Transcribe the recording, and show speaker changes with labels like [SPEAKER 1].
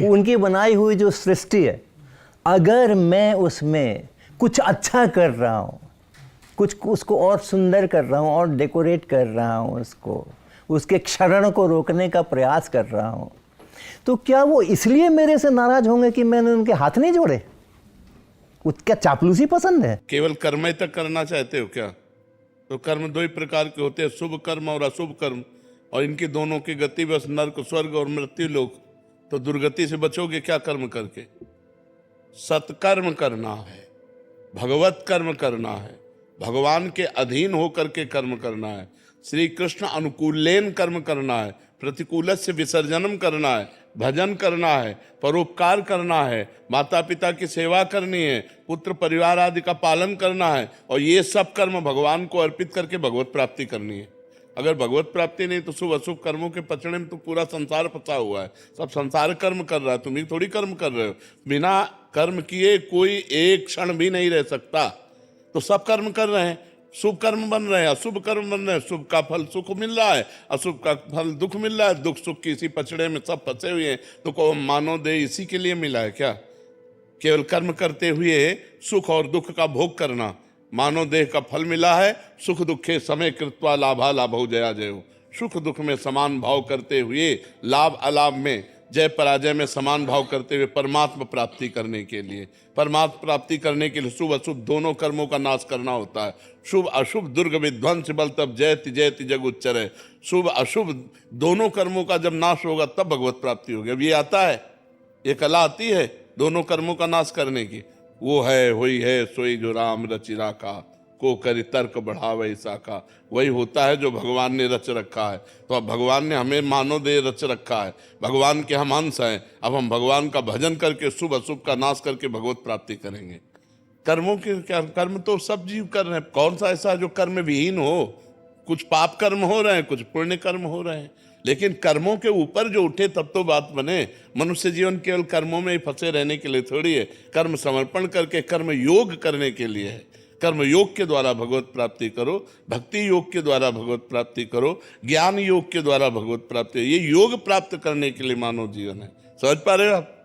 [SPEAKER 1] उनकी बनाई हुई जो सृष्टि है, अगर मैं उसमें कुछ अच्छा कर रहा हूँ, कुछ उसको और सुंदर कर रहा हूँ और डेकोरेट कर रहा हूँ, उसके क्षरण को रोकने का प्रयास कर रहा हूँ, तो क्या वो इसलिए मेरे से नाराज होंगे कि मैंने उनके हाथ नहीं जोड़े? क्या चापलूसी पसंद है?
[SPEAKER 2] केवल कर्म ही तक करना चाहते हो क्या? तो कर्म दो ही प्रकार के होते हैं, शुभ कर्म और अशुभ कर्म, और इनकी दोनों की गति बस नर्क, स्वर्ग और मृत्यु लोक। तो दुर्गति से बचोगे क्या कर्म करके? सत्कर्म करना है, भगवत कर्म करना है, भगवान के अधीन होकर के कर्म करना है, श्री कृष्ण अनुकूलेन कर्म करना है, प्रतिकूल से विसर्जनम करना है, भजन करना है, परोपकार करना है, माता पिता की सेवा करनी है, पुत्र परिवार आदि का पालन करना है, और ये सब कर्म भगवान को अर्पित करके भगवत प्राप्ति करनी है। अगर भगवत प्राप्ति नहीं तो शुभ अशुभ कर्मों के पचड़े में तो पूरा संसार फंसा हुआ है। सब संसार कर्म कर रहा है, तुम ही थोड़ी कर्म कर रहे हो। बिना कर्म किए कोई एक क्षण भी नहीं रह सकता। तो सब कर्म कर रहे हैं, शुभ कर्म बन रहे हैं, अशुभ कर्म बन रहे हैं। शुभ का फल सुख मिल रहा है, अशुभ का फल दुख मिल रहा है। दुख सुख की इसी पचड़े में सब फंसे हुए हैं। तो को मानो दे इसी के लिए मिला है क्या? केवल कर्म करते हुए सुख और दुख का भोग करना। मानव देह का फल मिला है, सुख दुखे समय कृत्वा लाभा लाभो जया जयो। सुख दुख में समान भाव करते हुए, लाभ अलाभ में, जय पराजय में समान भाव करते हुए परमात्मा प्राप्ति करने के लिए, परमात्मा प्राप्ति करने के लिए शुभ अशुभ दोनों कर्मों का नाश करना होता है। शुभ अशुभ दुर्ग विध्वंस बल तब जयति जयति जग उच्चरे। शुभ अशुभ दोनों कर्मों का जब नाश होगा तब भगवत प्राप्ति होगी। अब ये आता है, ये कला आती है दोनों कर्मों का नाश करने की। वो है हुई है सोई जो राम रचिरा का, को करी तर्क बढ़ावे ईसा का। वही होता है जो भगवान ने रच रखा है। तो अब भगवान ने हमें मानव देह रच रखा है, भगवान के हम अंश हैं। अब हम भगवान का भजन करके शुभ अशुभ का नाश करके भगवत प्राप्ति करेंगे। कर्मों के क्या, कर्म तो सब जीव कर रहे हैं। कौन सा ऐसा जो कर्म विहीन हो? कुछ पाप कर्म हो रहे हैं, कुछ पुण्य कर्म हो रहे हैं, लेकिन कर्मों के ऊपर जो उठे तब तो बात बने। मनुष्य जीवन केवल कर्मों में ही फंसे रहने के लिए थोड़ी है। कर्म समर्पण करके कर्म योग करने के लिए है। कर्म योग के द्वारा भगवत प्राप्ति करो, भक्ति योग के द्वारा भगवत प्राप्ति करो, ज्ञान योग के द्वारा भगवत प्राप्ति। ये योग प्राप्त करने के लिए मानव जीवन है। समझ पा रहे हो आप?